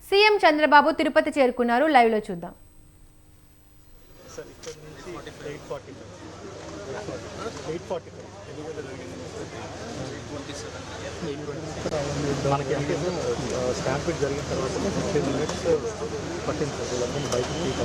CM Chandrababu Tirupati చేరుకున్నారు. Live లో చూద్దాం. మనకి స్టాంపింగ్ జరిగిన తర్వాత 15 minutes పట్టింది సార్. వీళ్ళందరినీ బయటకు పెట్టారు.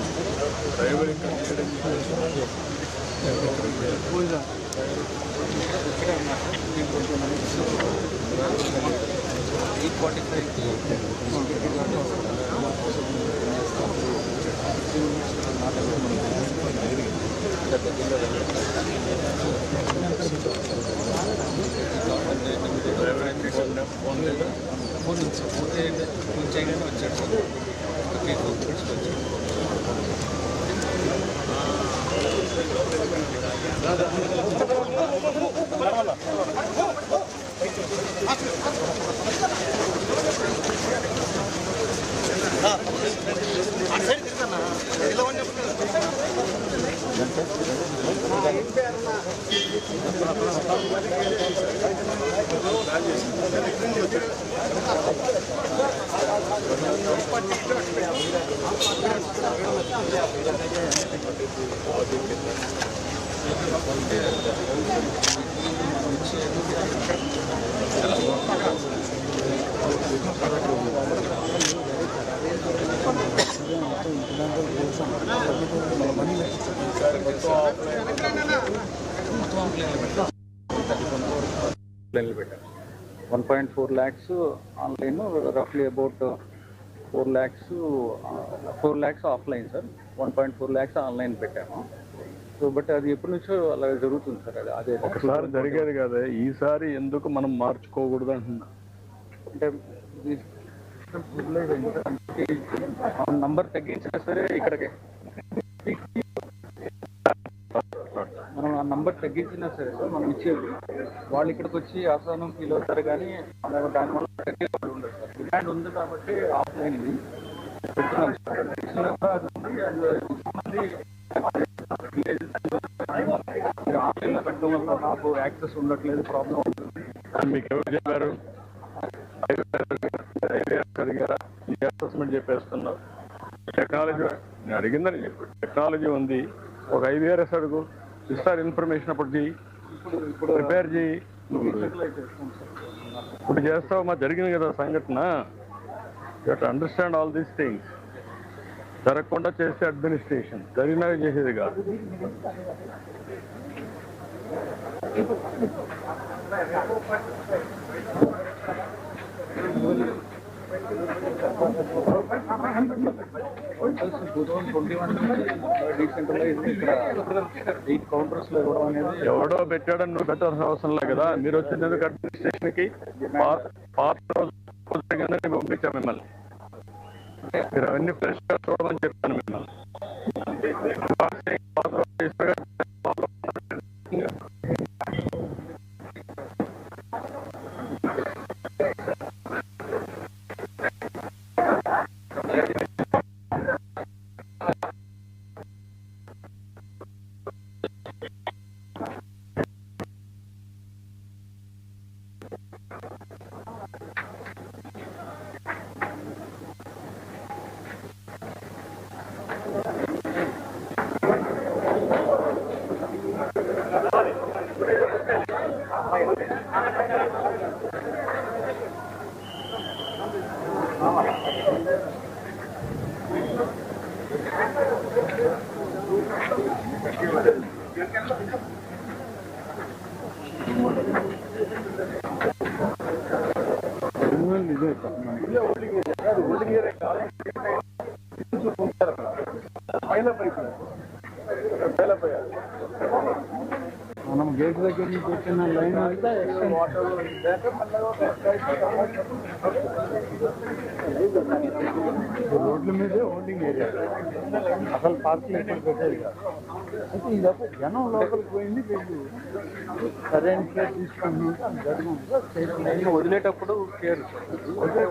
1.4 lakhs ఆన్లైన్, రఫ్లీ about 4 lakhs offline sir. 1.4 lakhs online పెట్టాము. సో బట్ అది ఎప్పటి నుంచో అలా జరుగుతుంది సార్. అదే ఒకసారి జరిగేది కదా, ఈసారి ఎందుకు మనం మార్చుకోకూడదు అంటున్నా. అంటే నంబర్ తగ్గించినా సరే ఇక్కడికి మనం ఆ నంబర్ తగ్గించినా సరే సార్ మనం ఇచ్చేది వాళ్ళు ఇక్కడికి వచ్చి అసహనం ఫీల్ అవుతారు. కానీ దానివల్ల వాళ్ళు ఉండదు సార్. డిమాండ్ ఉంది కాబట్టి ఆఫ్లైన్ పెడుతున్నాం సార్. ఆన్లైన్లో పెట్టడం వల్ల నాకు యాక్సెస్ ఉండట్లేదు, ప్రాబ్లం అవుతుంది. మీకు ఎవరు చెప్పారు? ఈ అసెస్మెంట్ చెప్పేస్తున్నావు. టెక్నాలజీ నేను అడిగిందని చెప్పు. టెక్నాలజీ ఉంది, ఒక IVRS అడుగు, ఇస్తారు ఇన్ఫర్మేషన్. అప్పుడు చెయ్యి, ప్రిపేర్ చేయి. ఇప్పుడు చేస్తావు. మా జరిగింది కదా సంఘటన. You to understand all these things. జరగకుండా చేసే అడ్మినిస్ట్రేషన్, జరిగినాక చేసేది కాదు. ఎవడో పెట్టాడని నువ్వు పెట్టాల్సిన అవసరం లేదు కదా. మీరు వచ్చినందుకు అడ్మినిస్ట్రేషన్ కి పాత పంపించాం మిమ్మల్ని. మీరు అవన్నీ ఫ్రెష్ గా చూడమని చెప్పాను మిమ్మల్ని. మనం గేట్ దగ్గర నుంచి వచ్చిన లైన్ అంతా రోడ్ల మీదే హోల్డింగ్ ఏరియా, అసలు పార్కింగ్ ఎక్కడ పెట్టేది కాదు. అయితే ఇదొక జనం లోపలికి పోయింది. వీళ్ళు సరైన కేర్ తీసుకుంటున్నాం. వదిలేటప్పుడు కేర్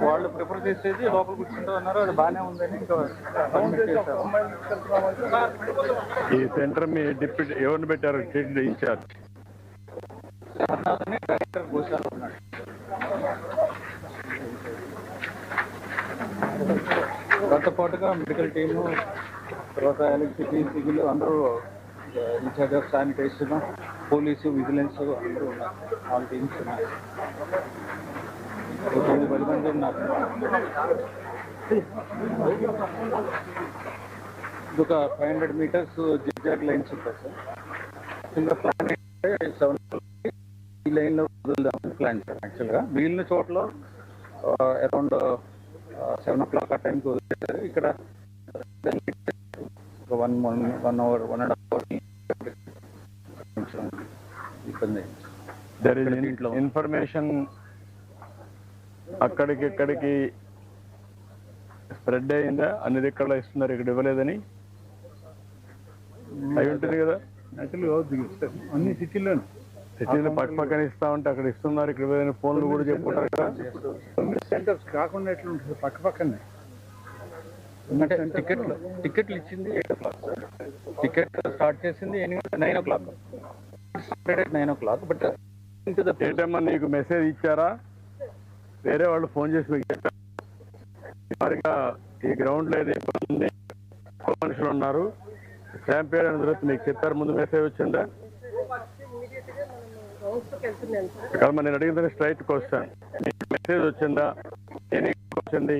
వాళ్ళు ప్రిఫర్ చేసేది లోపల కూర్చుంటూ ఉన్నారు. అది బాగానే ఉందని ఇంకా ఈ సెంటర్ మీ డిప్యూటీ ఎవరిని పెట్టారు? ఇన్ఛార్జ్ డైరెక్టర్ గోశాల ఉన్నాడు. దాంతో పాటుగా మెడికల్ టీము, తర్వాత ఎలక్ట్రిసిటీ, సివిల్ అందరూ incharge of sanitation, police, vigilance అందరూ ఉన్నారు. ఆల్ టీమ్స్ ఉన్నాయి. 10 మంది ఉన్నారు. ఇది ఒక 500 మీటర్స్ జిగ్జాగ్ లైన్స్ ఉంటాయి సార్. ఇంకా ప్లాన్ ఏంటంటే 7 ఈ లైన్లో వదులుదామని ప్లాన్ సార్. యాక్చువల్గా మిగిలిన చోట్ల అరౌండ్ 7 o'clock ఆ టైంకి వదిలేశారు. ఇక్కడ 1 hour 1.5 hour కొంచెం ఇబ్బంది. ఇన్ఫర్మేషన్ అక్కడికి స్ప్రెడ్ అయిందా? అన్ని దిక్కల్లో ఇస్తున్నారు, ఇక్కడ ఇవ్వలేదని అయి ఉంటుంది కదా. యాక్చువల్గా అన్ని సిటీలోనే పక్క పక్కన ఇస్తా ఉంటే అక్కడ ఇస్తున్నారు, ఇక్కడ ఇవ్వలేదని ఫోన్లు కూడా చెప్పుకుంటారు కదా. సెంటర్స్ కాకుండా ఎట్లా ఉంటుంది? పక్క పక్కనే అంటే టికెట్లు ఇచ్చింది 8 o'clock సార్. టికెట్ స్టార్ట్ చేసింది 9 o'clock. 9 o'clock. బట్ ఏంటమ్మా నీకు మెసేజ్ ఇచ్చారా? వేరే వాళ్ళు ఫోన్ చేసి మీకు చెప్పారు మరిగా ఈ గ్రౌండ్లో ఏదో ఇబ్బంది, మనుషులు ఉన్నారు, శాంపేడ్ అనే తర్వాత మీకు చెప్పారు, ముందు మెసేజ్ వచ్చిందా? కాదమ్మా, నేను అడిగిన స్ట్రైట్ క్వశ్చన్, మీకు మెసేజ్ వచ్చిందా? వచ్చింది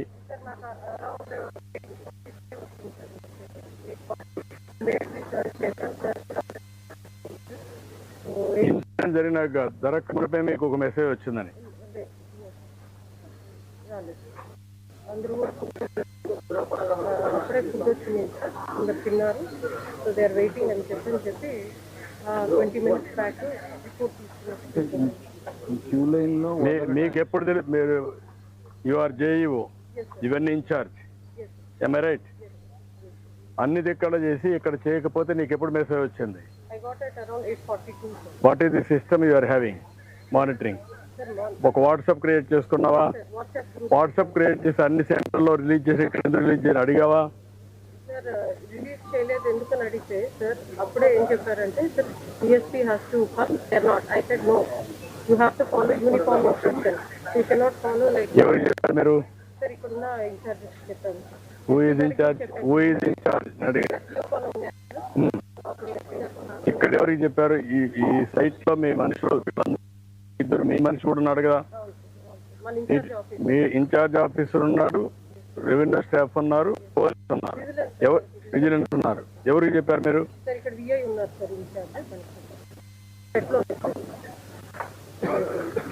ఇన్సిడెంట్ జరిగినాక జరగకపోతే మీకు ఒక మెసేజ్ వచ్చిందని. అందరూ అప్పుడే ఫుడ్ వచ్చింది, ఇంకా తిన్నారు. సో దే ఆర్ వెయిటింగ్ అని చెప్పి 20 minutes బ్యాక్ రిపోర్ట్ తీసుకున్నారు. క్యూ లైన్లో మీకు ఎప్పుడు తెలుసు? మీరు యూఆర్ జేఈఓ, ఇవన్నీ ఇన్ఛార్జ్, ఎంఐ రైట్? అన్ని దిక్కడ చేసి ఇక్కడ చేయకపోతే నీకు ఎప్పుడు మెసేజ్ వచ్చింది? I got it around 8:42. What is the system you are having monitoring? ఒక వాట్సాప్ క్రియేట్ చేసుకున్నావా? వాట్సాప్ క్రియేట్ చేసి అన్ని సెంటర్లో రిలీజ్ చేసి ఇక్కడ ఎందుకు రిలీజ్ చేయని అడిగావా? సార్ రిలీజ్ చేయలేదు ఎందుకని అడిగితే సార్ అప్పుడే ఏం చెప్పారంటే sir DSP has to come, they are not. I said no, you have to follow uniform instruction, you cannot follow like. ఎవరు చెప్పారు మీరు? సార్ ఇక్కడున్న ఇన్ఛార్జ్ చెప్పాను. Who is incharge? Who is incharge అడిగారు. ఇక్కడ ఎవరికి చెప్పారు? ఈ సైట్ లో మీ మనుషులు ఇద్దరు, మీ మనిషి కూడా ఉన్నాడు కదా, మన ఇన్ఛార్జ్ ఆఫీస్, మీ ఇన్ఛార్జ్ ఆఫీసర్ ఉన్నాడు, రెవెన్యూ స్టాఫ్ ఉన్నారు, పోలీస్ ఉన్నారు, ఎవరు విజిలెన్స్ ఉన్నారు. ఎవరికి చెప్పారు మీరు? సార్ ఇక్కడ VI ఉన్నారు సార్ ఇన్ఛార్జ్. ఎట్లా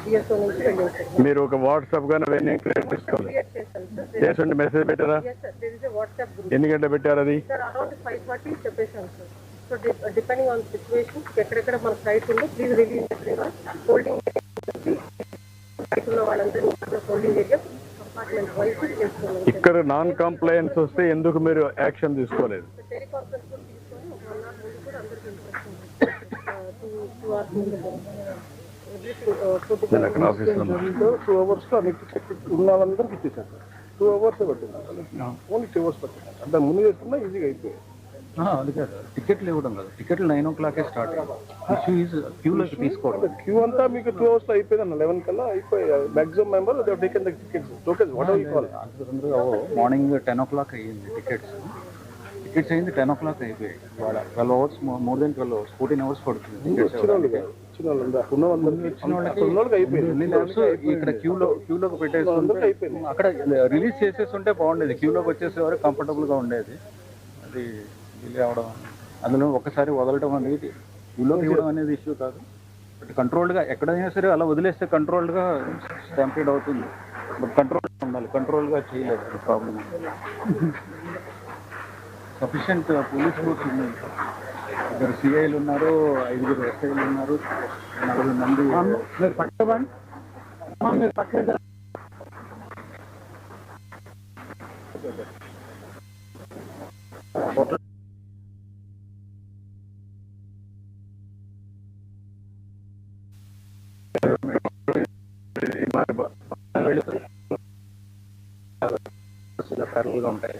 DSO నుంచి వెళ్ళింది సార్. మీరు ఒక వాట్సాప్ గానీ అవన్నీ క్రియేట్ చేసుకోవాలి. క్రియేట్ చేశాను సార్. చేస్తుంటే మెసేజ్ పెట్టారా? Yes sir, there is a WhatsApp group. ఎన్ని గంటలు పెట్టారు అది? సార్ అరౌండ్ 5:30 చెప్పేశాను sir. So depending on situation ఎక్కడెక్కడ మన సైట్ ఉందో please release everyone. Holding site ఉన్న వాళ్ళందరూ హోల్డింగ్ ఏరియా కంపార్ట్మెంట్ వైజ్ చేస్తున్నాం. ఇక్కడ నాన్ కంప్లైన్స్ వస్తే ఎందుకు మీరు యాక్షన్ తీసుకోలేదు? టెలికాన్ఫరెన్స్ కూడా తీసుకొని ఒక 1 hour ముందు కూడా అందరికీ ఇన్స్ట్రక్షన్ 2 hours ముందు నేను అక్కడ ఆఫీస్లో ఉన్నా. 2 hours లో అన్ని ఉన్న వాళ్ళందరికీ ఇచ్చేసారు సార్. 2 hours పట్టింది, ఓన్లీ 2 hours పట్టింది. అంటే ముందు చేసుకున్నా ఈజీగా అయిపోయింది. అది కాదు, టికెట్లు ఇవ్వడం కదా, టికెట్లు 9 o'clock స్టార్ట్. ఇష్యూ ఈజ్ క్యూలోకి తీసుకోవడం. క్యూ అంతా మీకు 2 hours లో అయిపోయింది అన్న. 11 కల్లా అయిపోయి maximum member taken the tickets. Tokens what are you call? Morning 10 o'clock అయ్యింది టికెట్స్ అయింది. 10 o'clock అయిపోయాయి. ఇవాళ 12 hours, more than 12 hours, 14 hours పడుతుంది. వచ్చిన వాళ్ళకి అయిపోయింది. ఇక్కడ క్యూలోకి పెట్టేసి అయిపోయింది. అక్కడ రిలీజ్ చేసేసి ఉంటే బాగుండేది. క్యూలోకి వచ్చేసేవారు కంఫర్టబుల్గా ఉండేది. అది డిలే అవడం, అందులో ఒక్కసారి వదలటం అనేది క్యూలోకి ఇవ్వడం అనేది ఇష్యూ కాదు. బట్ కంట్రోల్డ్గా ఎక్కడైనా సరే అలా వదిలేస్తే కంట్రోల్డ్గా స్టాంపీడ్ అవుతుంది. బట్ కంట్రోల్గా ఉండాలి, కంట్రోల్గా చేయలేదు. ప్రాబ్లం సఫిషియంట్ పోలీస్ ఫోర్స్ ఉంది. 2 CIలు ఉన్నారు, 5 SIలు ఉన్నారు, 40 మంది. మీరు పక్కబండి, మీరు పక్క ప్యారల్గా ఉంటాయి.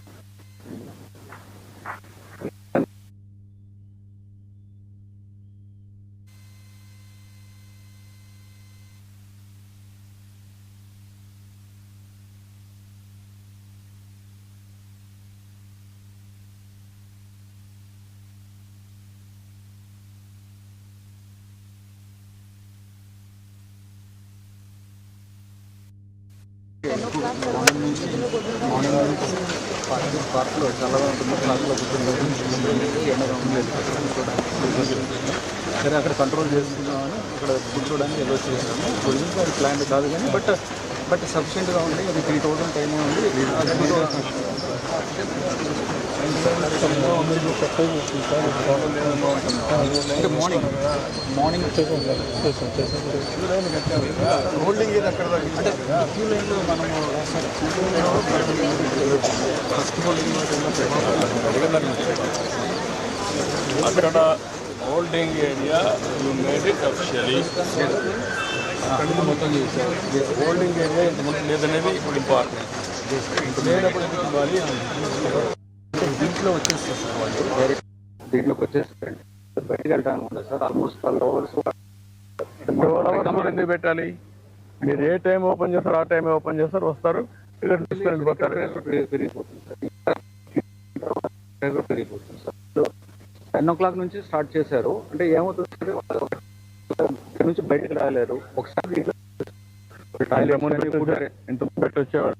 పార్క్లో చల్లగా ఉంటుంది, పార్క్లో కూర్చొని ఎండగా ఉండలేదు. సరే అక్కడ కంట్రోల్ చేసుకుందామని అక్కడ కూర్చోడానికి ఎల్లో చేశాము. గురించి అది ప్లాన్ కాదు కానీ బట్ సఫిషియెంట్గా ఉంది. అది 3000 టైం ఉంది. అంటే మార్నింగ్ హోల్డింగ్ ఏది అక్కడ అంటే క్యూ లైన్లో మనము ఫస్ట్ హోల్డింగ్ అక్కడ holding area you made it officially. మొత్తం చేశారు. హోల్డింగ్ ఏరియా ఇంతకుముందు లేదనేది ఇప్పుడు ఇంపార్టెంట్. లేనప్పుడు ఇవ్వాలి. దీంట్లో వచ్చేస్తారు సార్ వాళ్ళు డైరెక్ట్ దీంట్లోకి వచ్చేస్తారండి. బయటకు వెళ్తాను కదా సార్, ఆల్మోస్ట్ 12 hours. 12 hours కూడా ఎందుకు పెట్టాలి? మీరు ఏ టైం ఓపెన్ చేస్తారు ఆ టైం ఓపెన్ చేస్తారు, వస్తారు, టికెట్ తీసుకొని వెళ్ళిపోతారు. పెరిగిపోతుంది సార్. 10 o'clock నుంచి స్టార్ట్ చేశారు. అంటే ఏమవుతుంది సార్, ఇక్కడ నుంచి బయటకు రాలేరు. ఒకసారి ఇంత పెట్టి వచ్చేవాడు.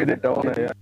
ఇది టౌన్ అయ్యా.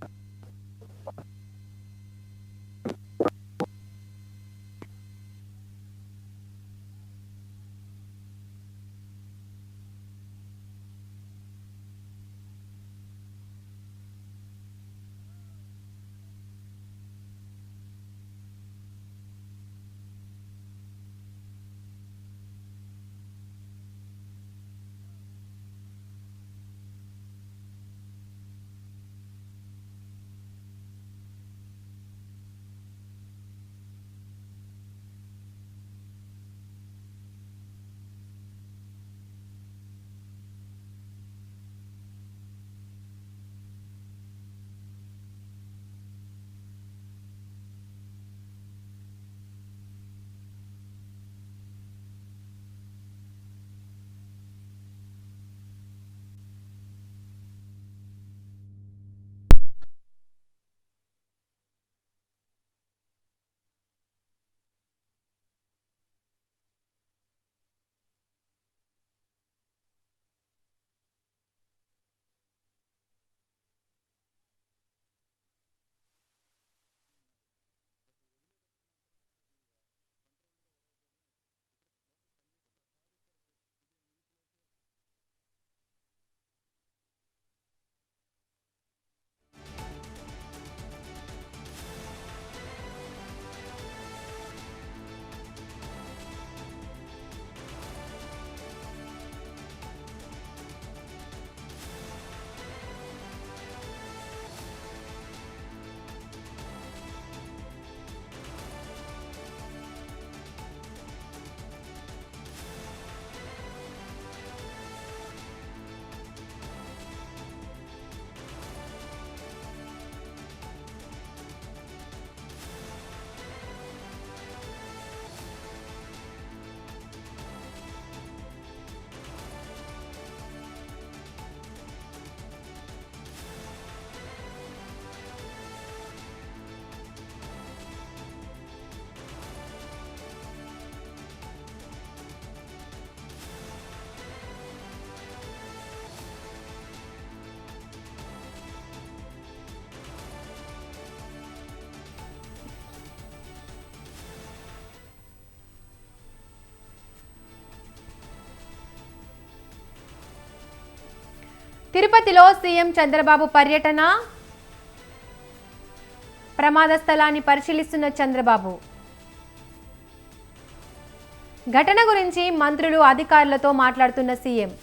తిరుపతిలో సీఎం చంద్రబాబు పర్యటన, ప్రమాద స్థలాన్ని పరిశీలిస్తున్న చంద్రబాబు. ఘటన గురించి మంత్రులు అధికారులతో మాట్లాడుతున్న సీఎం.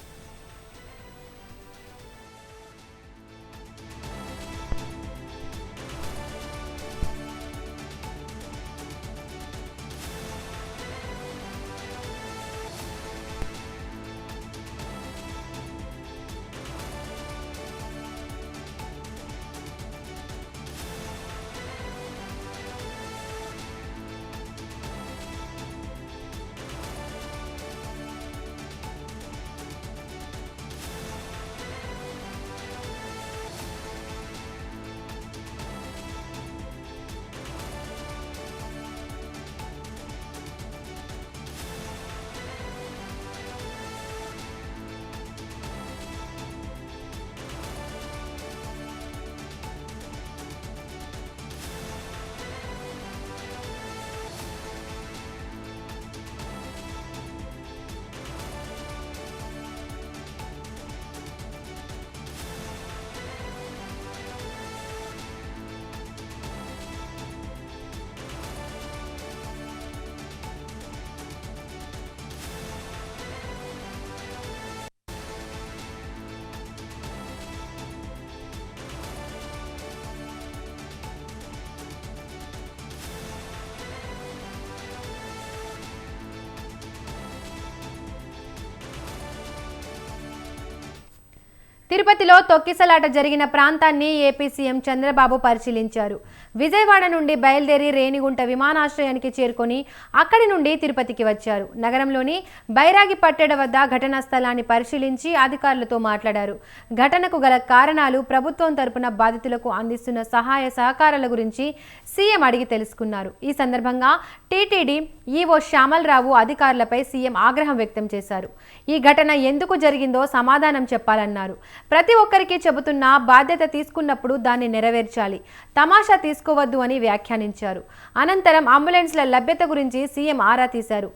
తిరుపతిలో తొక్కిసలాట జరిగిన ప్రాంతాన్ని ఏపీ సీఎం చంద్రబాబు పరిశీలించారు. విజయవాడ నుండి బయలుదేరి రేణిగుంట విమానాశ్రయానికి చేరుకొని అక్కడి నుండి తిరుపతికి వచ్చారు. నగరంలోని బైరాగి పట్టెడ వద్ద ఘటనా స్థలాన్ని పరిశీలించి అధికారులతో మాట్లాడారు. ఘటనకు గల కారణాలు, ప్రభుత్వం తరపున బాధితులకు అందిస్తున్న సహాయ సహకారాల గురించి సీఎం అడిగి తెలుసుకున్నారు. ఈ సందర్భంగా టీటీడీ ఈవో శ్యామలరావు అధికారులపై సీఎం ఆగ్రహం వ్యక్తం చేశారు. ఈ ఘటన ఎందుకు జరిగిందో సమాధానం చెప్పాలన్నారు. ప్రతి ఒక్కరికి చెబుతున్నా బాధ్యత తీసుకున్నప్పుడు దాన్ని నెరవేర్చాలి, తమాషా తీసుకోవద్దు అని వ్యాఖ్యానించారు. అనంతరం అంబులెన్స్ల లభ్యత గురించి సీఎం ఆరా తీశారు.